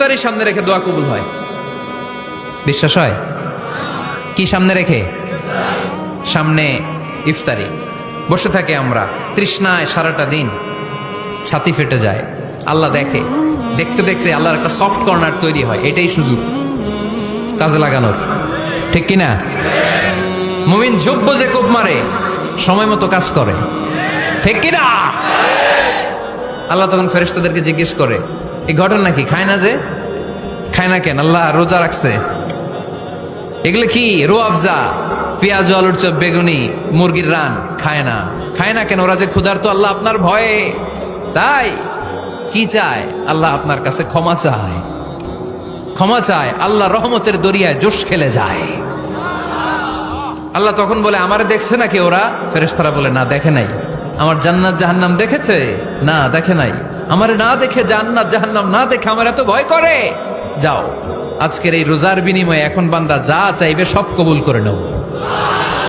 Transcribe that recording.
ইফতারির সামনে রেখে দোয়া কবুল হয়। বিশ্বাস হয়? কি সামনে রেখে? সামনে ইফতারি। বসে থাকে আমরা তৃষ্ণায় সারাটা দিন, ছাতি ফেটে যায়। আল্লাহ দেখে, দেখতে দেখতে আল্লাহর একটা সফট কর্নার তৈরি হয়। এটাই সুযোগ কাজে লাগানোর, ঠিক কিনা? মুমিন যোগ্য যে কোপ মারে, সময় মতো কাজ করে, ঠিক কিনা? আল্লাহ তখন ফেরেশতাদেরকে জিজ্ঞেস করে, এই ঘটনা কি? খায় না যে? খায় না কেন? আল্লাহ রোজা রাখছে। এগুলো কি? রোয়াবজা, পেঁয়াজ, আলুর চপ, বেগুনি, মুরগির রান। খায় না। খায় না কেন? ওরা যে ক্ষুধার্ত। আল্লাহ আপনার ভয়ে। তাই কি চায়? আল্লাহ আপনার কাছে ক্ষমা চায়। ক্ষমা চায়, আল্লাহ রহমতের দরিয়ায় জোশ খেলে যায়। আল্লাহ তখন বলে, আমারে দেখছে নাকি ওরা? ফেরেশতারা বলে, না দেখে নাই। আমার জান্নাত জাহান্নাম দেখেছে? না দেখে নাই। আমারে না দেখে, জান্নাত জাহান্নাম না দেখে আমার এত ভয় করে। যাও, আজকের এই রোজার বিনিময়ে এখন বান্দা যা চাইবে সব কবুল করে নেব।